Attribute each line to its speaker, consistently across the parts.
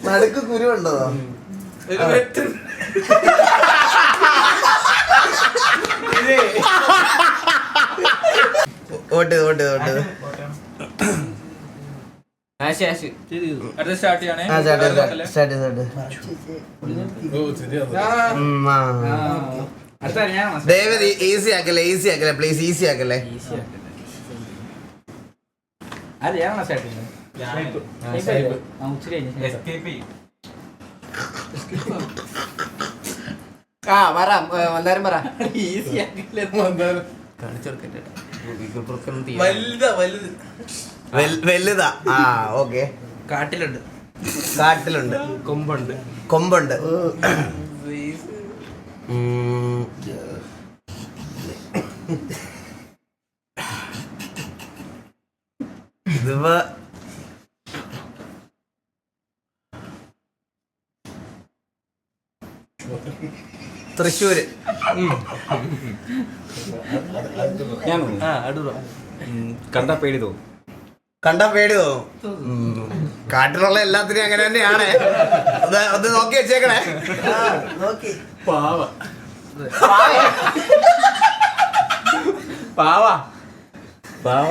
Speaker 1: നടുക്ക് കുരുണ്ടോ? ഓട്ട് ഓട്ട് ഓട്ട്. ദയവ് easy ആക്കല്ലേ, easy ആക്കല്ലേ please, easy ആക്കല്ലേ. വലുതാ. ആ ഓക്കെ.
Speaker 2: കാട്ടിലുണ്ട്,
Speaker 1: കാട്ടിലുണ്ട്,
Speaker 2: കൊമ്പുണ്ട്,
Speaker 1: കൊമ്പുണ്ട്. ഇതിപ്പോ തൃശ്ശൂര്.
Speaker 2: കണ്ടാ പേടി തോന്നും.
Speaker 1: കണ്ടാ പേടി തോന്നും. കാട്ടിലുള്ള എല്ലാത്തിനും അങ്ങനെ തന്നെയാണ്. അത് നോക്കി വെച്ചേക്കണേ.
Speaker 2: പാവ പാവ പാവ.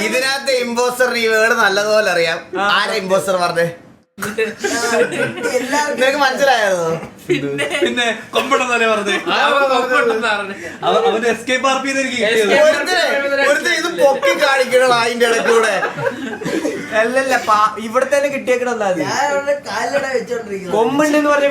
Speaker 1: ഇതിനകത്ത് ഇമ്പോസ്റ്റർ ഈ വേർഡ് നല്ലതുപോലെ അറിയാം. ആരാ ഇമ്പോസ്റ്റർ പറഞ്ഞേ? നിനക്ക് മനസ്സിലായോ?
Speaker 2: പിന്നെ കൊമ്പുണ്ടെന്നല്ലേ പറഞ്ഞേ. അവന്റെ എസ്കേപ്പ് ആർപ്പി
Speaker 1: ഇത് പൊക്കി കാണിക്കണോ അതിന്റെ ഇടയ്ക്കൂടെ?
Speaker 2: അല്ലല്ല, ഇവിടെ തന്നെ കിട്ടിയേക്കണല്ല. കൊമ്പുണ്ടെന്ന് പറഞ്ഞ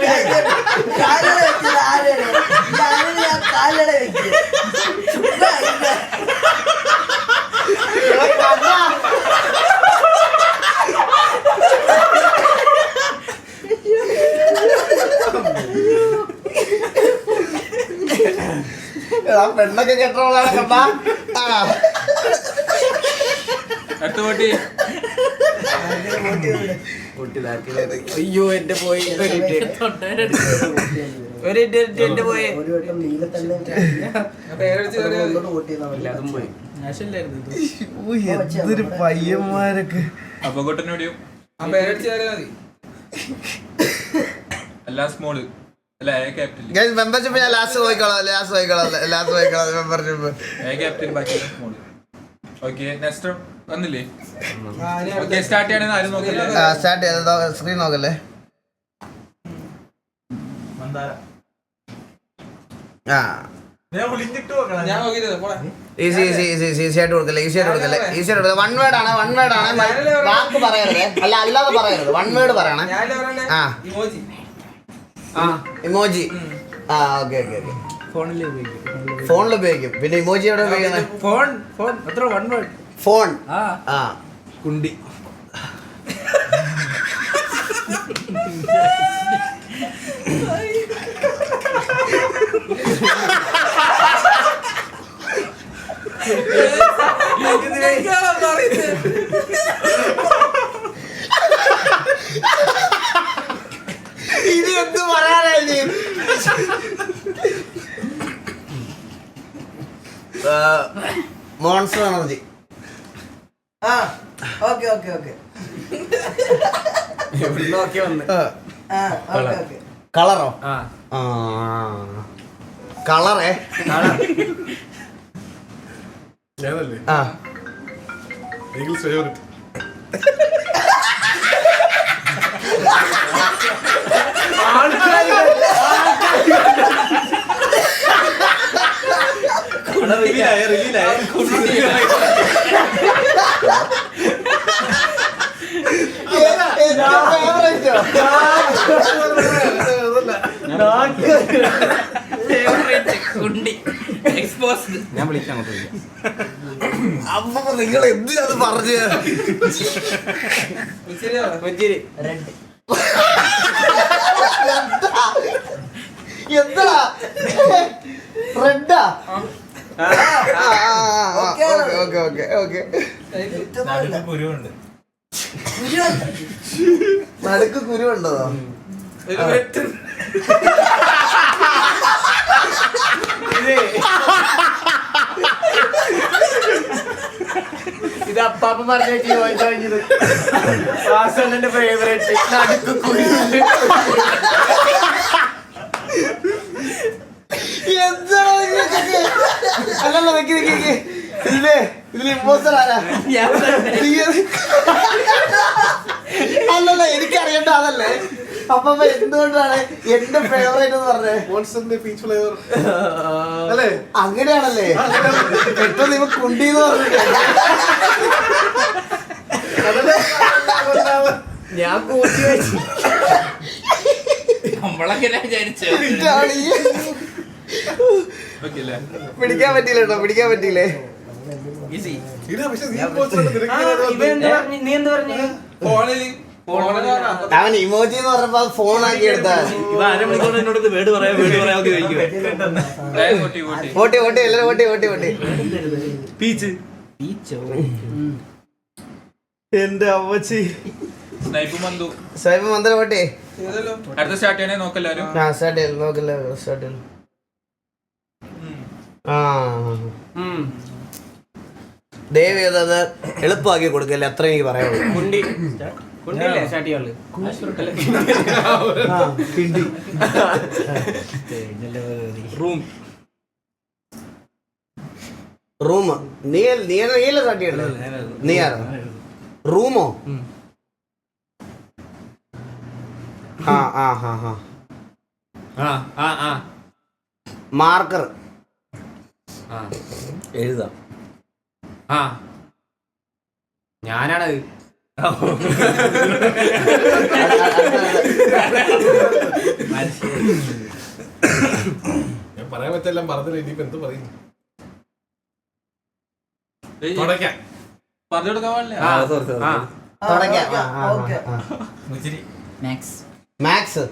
Speaker 1: പെണ്ണൊക്കെ കെട്ടോളാണ് കണ്ടാ.
Speaker 2: അയ്യോ എന്റെ പോയി, എന്റെ പോയി.
Speaker 1: എന്തൊരു പയ്യന്മാരൊക്കെ. മെമ്പർഷിപ്പ് ഞാൻ ലാസ്റ്റ് പോയിക്കോളാം. മെമ്പർഷിപ്പ് സ്റ്റാർട്ട് ചെയ്ത് സ്ക്രീൻ നോക്കല്ലേ. ഈസിയായിട്ട് കൊടുക്കല്ലേ. വൺ വേർഡ് ആണ്. വാക്ക് പറയരുത്, അല്ലാതെ പറയരുത്. വൺ വേർഡ് പറയണേ. ഇമോജി. ആ ഓക്കെ. ഫോണിൽ ഉപയോഗിക്കും. പിന്നെ ഇമോജി എവിടെ ഉപയോഗിക്കുന്നത്? ഫോൺ. ആ
Speaker 2: കുണ്ടി.
Speaker 1: ഇത് എന്ത് പറയാനായി? Monster Energy. കളറോ? കളറേ
Speaker 2: ഞാൻ വിളിക്കാം.
Speaker 1: അപ്പൊ നിങ്ങൾ എന്തിനത് പറഞ്ഞു? എന്താ റെഡാ? നടുക്ക് കുരുണ്ടോ?
Speaker 2: ഇത് അപ്പാപ്പ പറഞ്ഞു കഴിഞ്ഞത് വാസന്റെ ഫേവറേറ്റ് നടുക്ക് കുഴിയുണ്ട്.
Speaker 1: എന്താണ് അല്ലല്ല ഇതില് ഇമ്പോസ്റ്റർ ആരാ? അല്ലല്ല എനിക്കറിയണ്ട അതല്ലേ. അപ്പൊ എന്തുകൊണ്ടാണ് എന്റെ ഫേവറേറ്റ് എന്ന് പറഞ്ഞേ?
Speaker 3: മോൺസ്റ്ററിന്റെ പീച്ച് ഫ്ലേവർ അല്ലേ?
Speaker 1: അങ്ങനെയാണല്ലേ? പെട്ടെന്ന് ഇവ കുണ്ടീന്ന് പറഞ്ഞിട്ട്
Speaker 2: ഞാൻ കൂട്ടി വെച്ചു. നമ്മളങ്ങനെ വിചാരിച്ചു.
Speaker 1: പിടിക്കാൻ പറ്റിയില്ല കേട്ടോ, പിടിക്കാൻ പറ്റിയില്ലേ?
Speaker 3: ഇത് പക്ഷെ നീ മോൺസ്റ്റർ
Speaker 2: നീ എന്ത് പറഞ്ഞു?
Speaker 1: അവൻ ഇമോജി എന്ന് പറഞ്ഞപ്പോ ഫോണാക്കി എടുത്താ. ഓട്ടി ഓട്ടി എല്ലാരും ഓട്ടി ഓട്ടി ഓട്ടി. എന്റെ അമ്മച്ചി സ്വയം മന്ത്രം ഓട്ടി.
Speaker 4: അടുത്ത സ്റ്റാർട്ട് ചെയ്യണേ നോക്കല്ലാരും.
Speaker 1: ആ സ്റ്റാർട്ട് ചെയ്യൽ നോക്കില്ല സ്റ്റാർട്ട് ചെയ്യൽ. ആ ദയവ് ചെയ്തത് എളുപ്പമാക്കി കൊടുക്കല്ലേ, അത്ര എനിക്ക് പറയാനുള്ളൂ. റൂം നീയല്ല സ്റ്റാർട്ട് ചെയ്യണ്ടേ? നീയാറോ റൂമോ? മാർക്കർ
Speaker 2: എഴുതാം. ഞാനാണത്.
Speaker 3: ഞാൻ പറയാൻ പറ്റെല്ലാം പറഞ്ഞില്ല. ഇനിയിപ്പോ എന്ത് പറയും? തുടയ്ക്കാൻ
Speaker 4: പറഞ്ഞു കൊടുക്കാൻ പാടില്ല.
Speaker 1: മാത്സ്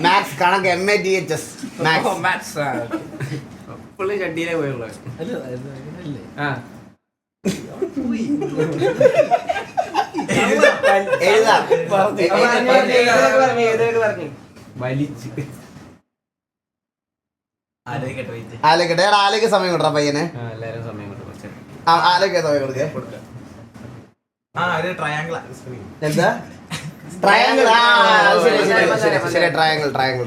Speaker 1: മാത്സ് കണക്ക് MATHS മാത്സ്.
Speaker 2: ചട്ടിയിലേ പോയുള്ളൂ.
Speaker 1: എഴുതാം.
Speaker 2: വലിച്ച്
Speaker 1: ആലോചിക്കട്ടെ. എടാ ആലോചിക്ക സമയം കൊടുക്കാം പയ്യനെ.
Speaker 2: എല്ലാരും സമയം കൊണ്ട്
Speaker 1: ആലോചിക്കാൻ സമയം കൊടുക്കേ. എന്താ ട്രയാങ്കിൾ? ശരി ട്രയാങ്കിൾ ട്രയാങ്കിൾ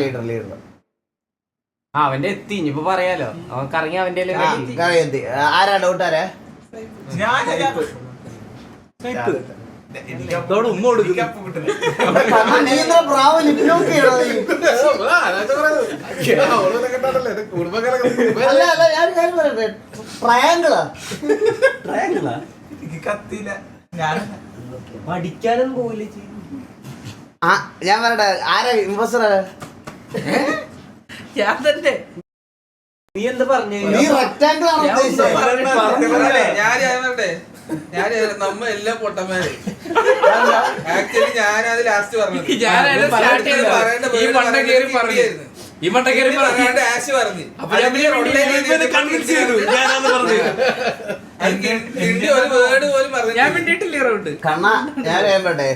Speaker 1: ലീഡർ ലീഡർ.
Speaker 2: അവന്റെ എത്തി ഇനിയിപ്പോ പറയാലോ. അവൻ കറങ്ങി അവന്റെ
Speaker 1: ആരാ ഡൗട്ട് ആരാ?
Speaker 2: പഠിക്കാനൊന്നും പോവില്ല.
Speaker 1: ഞാൻ പറയട്ടെ ആരാ ഇമ്പോസ്റ്റർ?
Speaker 2: ഞാൻ തന്നെ. നീ എന്ത് പറഞ്ഞു?
Speaker 1: നീ റെക്ടാങ്കിൾ ആണ് ഉദ്ദേശിച്ചത്.
Speaker 4: ഞാൻ നമ്മ എല്ലാം പൊട്ടന്മാര്. ആക്ച്വലി ഞാനത് ലാസ്റ്റ് പറഞ്ഞു. ഈ മണ്ട കയറി പറയാണ്ട് ആശ് പറഞ്ഞു. ഒരു വേർഡ് പോലും പറഞ്ഞു. ഞാൻ വേണ്ടിയിട്ടില്ല.
Speaker 1: കണ്ണാ ഞാൻ പറയട്ടെ,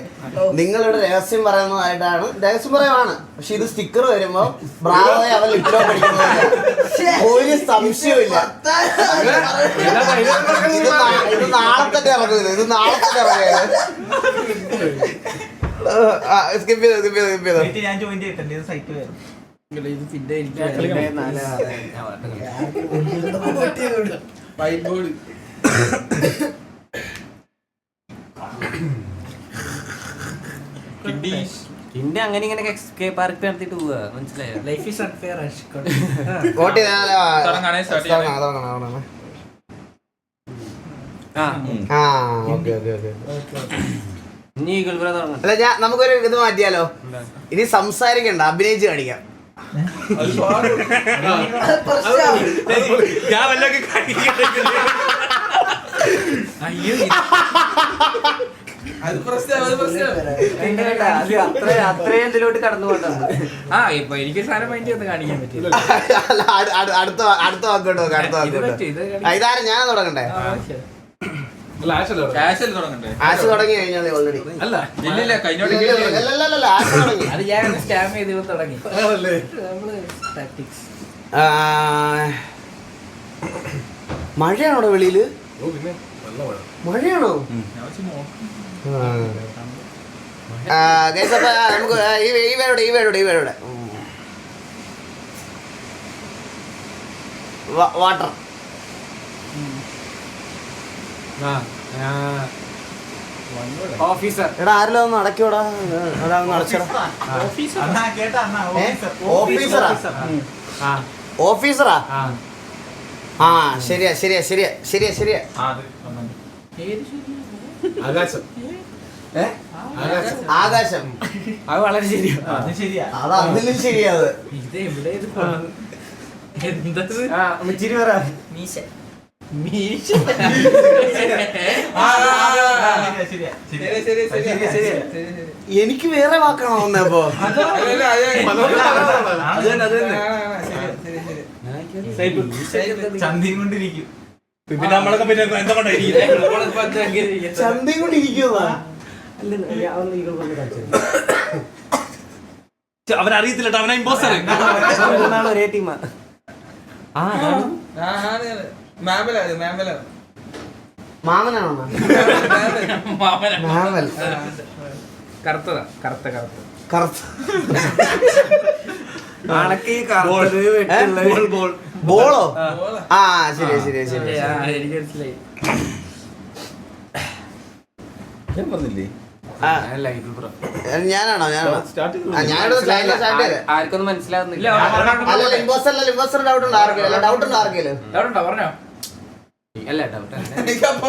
Speaker 1: നിങ്ങളുടെ രഹസ്യം പറയുന്നതായിട്ടാണ് രഹസ്യം പറയുവാണ്. പക്ഷെ ഇത് സ്റ്റിക്കർ വരുമ്പോ ബ്രാവോയെ അവൻ ലിപ്റ്റോ പഠിക്കുന്നത് ഒരു സംശയമില്ല. ഇത് നാളെ തന്നെ ഇറങ്ങുന്നത്. ഇത് നാളെ തന്നെ ഇറങ്ങിയത്. സ്കിപ്പ് ചെയ്തോ സ്കിപ്പ് ചെയ്തോ സ്കിപ്പ് ചെയ്തോ.
Speaker 5: ഞാൻ ജോയിൻ ചെയ്തിട്ടുണ്ട്. ഇത് സൈറ്റ് വരും.
Speaker 4: വൈറ്റ്
Speaker 2: പിന്നെ അങ്ങനെ ഇങ്ങനെ എസ്കേപ്പ് ആർക്ക് നടത്തിട്ട് പോവാ. മനസ്സിലായോ?
Speaker 5: Life is unfair.
Speaker 1: വോട്ട്
Speaker 2: ഇനി ഗൾഫിലെ തുടങ്ങാം.
Speaker 1: അല്ല ഞാൻ നമുക്കൊരു ഇത് മാറ്റിയാലോ? ഇനി സംസാരിക്കണ്ട, അഭിനയിച്ച് കാണിക്കാം.
Speaker 2: അത്രയും ഇതിലോട്ട് കടന്നു പോകണ്ട.
Speaker 4: എനിക്ക് സാധനം മൈൻഡ് ചെയ്ത് കാണിക്കാൻ പറ്റില്ല.
Speaker 1: അടുത്ത വാക്കോട്ട് നോക്കാം. അടുത്ത വാക്കോട്ട് ഇതാരും ഞാൻ തുടങ്ങണ്ടേ?
Speaker 4: Cash അല്ലേ തുടങ്ങണ്ടേ?
Speaker 1: ആശ് തുടങ്ങി കഴിഞ്ഞാൽ ഓൾറെഡി
Speaker 3: അല്ല
Speaker 4: ഇല്ലില്ല, കഴിഞ്ഞോട്ട്
Speaker 1: അല്ലല്ലല്ല ആശ് തുടങ്ങി.
Speaker 5: അത് ഞാൻ സ്കാം ചെയ്ത് തുടങ്ങി
Speaker 3: ആണല്ലേ
Speaker 5: നമ്മള് ടാക്ടിക്സ്.
Speaker 1: മഴയാണോ അവിടെ വെളിയില്?
Speaker 3: ഓ പിന്നെ നല്ല മഴ
Speaker 1: മഴയാണോ?
Speaker 4: ഞാൻ വെച്ച് നോക്കാം.
Speaker 1: Guys, അപ്പൊ നമുക്ക് ഈ പേരുടെ വാട്ടർ
Speaker 5: ഓഫീസർ
Speaker 1: എടാ ആരെല്ലാം ഒന്ന് അടയ്ക്കോടാ, അതാ ഒന്ന് അടച്ചടാ.
Speaker 5: അണ്ണാ കേട്ടാ അണ്ണാ
Speaker 1: ഓഫീസറാ? ഓഫീസറാ? ആ ശരിയാ ശരിയാ ശരിയാ ശരിയാ ശരിയാ.
Speaker 3: ആകാശം
Speaker 1: ആകാശം
Speaker 5: അത് വളരെ ശരിയാ. അത് ശരിയാ.
Speaker 1: അത് അതിലും ശരിയാ. അത്
Speaker 5: ഇത് എവിടെ ഇത് പോകുന്നത്? ചിരി പറ. മീശ മീശ ശരിയാ
Speaker 4: ശരി, ശരി, ശരി, ശരി, ശരി, ശരി.
Speaker 1: എനിക്ക് വേറെ വാക്കാണോ വന്നപ്പോ?
Speaker 4: അല്ലല്ല, അത് തന്നെ.
Speaker 5: അത്
Speaker 4: ശരി, ശരി.
Speaker 5: ചന്തിയും കൊണ്ടിരിക്കും. പിന്നെ നമ്മളൊക്കെ പിന്നെ എന്താ കൊണ്ടായിരിക്കും
Speaker 1: ചന്തയും കൊണ്ട് ഇരിക്കുവാ.
Speaker 5: അവനറിയത്തില്ല, അവനാ ഇമ്പോസ്റ്റർ. ഒരേ ടീമാ.
Speaker 4: ആണ്. മാമലാണ്.
Speaker 1: മാമനാണോ? മാമൽ
Speaker 5: കറുത്തതാ, കറുത്ത
Speaker 1: കറുത്ത ബോളോ? ആ ശരിയാ ശരിയാ ശരിയാ.
Speaker 5: എനിക്ക് മനസ്സിലായി.
Speaker 1: ഞാനാണോ? ഞാനിവിടെ സ്റ്റാർട്ട് ചെയ്ത്.
Speaker 5: ആർക്കൊന്നും മനസ്സിലാവുന്നില്ല.
Speaker 1: അല്ലല്ല ഇമ്പോസ്റ്റർ ഡൗട്ട് ഉണ്ട് ആർക്കെങ്കിലും? ഡൗട്ട് ഉണ്ട് ആർക്കെങ്കിലും?
Speaker 5: പറഞ്ഞോ. അല്ല ഡൗട്ട്
Speaker 4: എനിക്ക് അപ്പൊ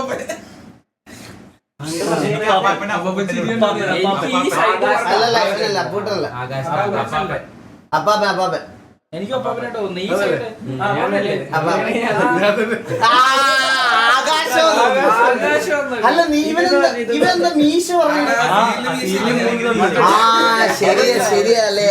Speaker 1: അല്ലല്ല ഇവനല്ല അപ്പൂട്ടനല്ല. അപ്പാപ്പൻ
Speaker 5: എനിക്ക്
Speaker 1: അല്ല നീ ഇവനെന്താ മീശ പറഞ്ഞു? ആ ശരിയാ ശരിയാ അല്ലേ?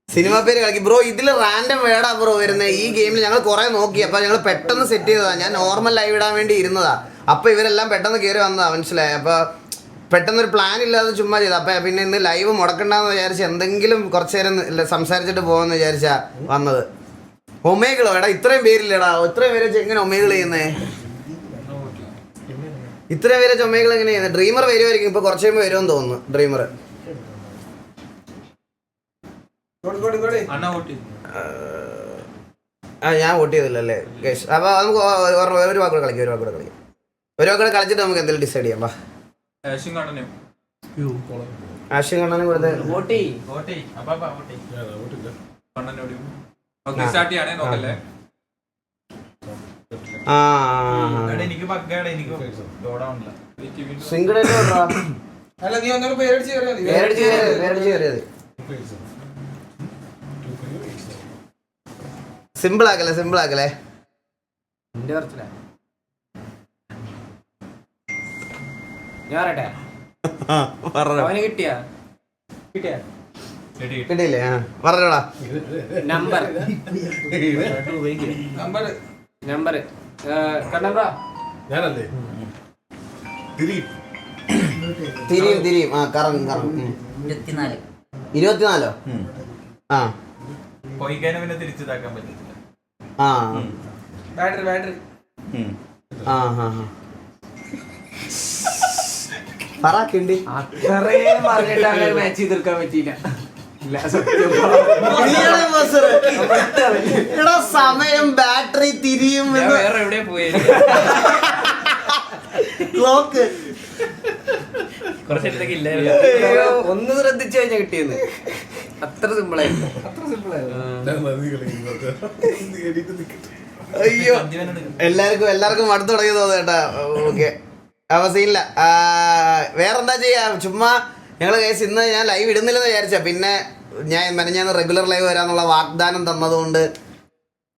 Speaker 1: സിനിമ പേര് കളിക്കും ബ്രോ. ഇതില് റാൻഡം വേടാ ബ്രോ വരുന്നത്. ഈ ഗെയിമിൽ ഞങ്ങൾ കുറെ നോക്കി, അപ്പൊ ഞങ്ങൾ പെട്ടെന്ന് സെറ്റ് ചെയ്തതാ. ഞാൻ നോർമൽ ലൈവ് ഇടാൻ വേണ്ടി ഇരുന്നതാ. അപ്പൊ ഇവരെല്ലാം പെട്ടെന്ന് കയറി വന്നതാ, മനസ്സിലായി? അപ്പൊ പെട്ടെന്നൊരു പ്ലാൻ ഇല്ലാതെ ചുമ്മാ ചെയ്തു. അപ്പൊ പിന്നെ ഇന്ന് ലൈവ് മുടക്കണ്ടെന്ന് വിചാരിച്ച് എന്തെങ്കിലും കുറച്ചു നേരം സംസാരിച്ചിട്ട് പോകാന്ന് വിചാരിച്ചാ വന്നത്. ഒമേകളോ? എടാ ഇത്രയും പേരില്ലടാ. ഇത്രയും പേരെ എങ്ങനെ ഒമേകൾ ചെയ്യുന്നേ? ഇത്രയും പേരെ ഒമേകൾ എങ്ങനെ ചെയ്യുന്നത്? ഡ്രീമർ വരുമായിരിക്കും, ഇപ്പൊ കുറച്ചു കഴിയുമ്പോൾ വരുമെന്ന് തോന്നുന്നു. ഡ്രീമർ ഞാൻ വോട്ട് ചെയ്തില്ലല്ലേ? അപ്പൊ നമുക്ക് ഒരു വാക്കൂടെ കളിക്കാം. ഒരു വാക്കൂടെ കളിച്ചിട്ട് നമുക്ക് എന്തെങ്കിലും ഡിസൈഡ് ചെയ്യാം. ആശയം കണ്ണനും കൊടുത്ത്
Speaker 4: അല്ല, നീ ഒന്നൂടെ പേരടിച്ച്
Speaker 1: കയറിയത് സിമ്പിൾ ആക്കല്ലേ. കിട്ടിയില്ലേ? പറഞ്ഞോടാ.
Speaker 5: നമ്പർ
Speaker 3: ഞാനല്ലേ?
Speaker 1: തിരിയും. ആ കറങ്ങും. 24. ആ
Speaker 5: പോയിക്കാനും പിന്നെ തിരിച്ചിതാക്കാൻ പറ്റത്തില്ല.
Speaker 1: ആ
Speaker 4: ബാറ്ററി
Speaker 1: പറ കിണ്ടി.
Speaker 5: അത്രയും പറഞ്ഞിട്ട് അങ്ങനെ മാച്ച് ചെയ്തെടുക്കാൻ പറ്റിയില്ല.
Speaker 1: എടാ സമയം ബാറ്ററി തിരിയും
Speaker 5: വേറെ എവിടെ പോയി
Speaker 1: ക്ലോക്ക്
Speaker 5: കുറച്ചിടത്തേക്ക് ഇല്ലായിരുന്നു. ഒന്ന് ശ്രദ്ധിച്ചു കഴിഞ്ഞാൽ കിട്ടിയെന്ന്. അത്ര സിമ്പിളായിരുന്നു.
Speaker 1: അയ്യോ എല്ലാവർക്കും മടുത്തു തുടങ്ങി തോന്നേട്ടാ. ഓക്കെ അപ്പൊ സീനില്ല. വേറെന്താ ചെയ്യാ? ചുമ്മാ ഞങ്ങള് ഇന്ന് ഞാൻ ലൈവ് ഇടുന്നില്ലെന്ന് വിചാരിച്ച, പിന്നെ ഞാൻ റെഗുലർ ലൈവ് വരാന്നുള്ള വാഗ്ദാനം തന്നതുകൊണ്ട്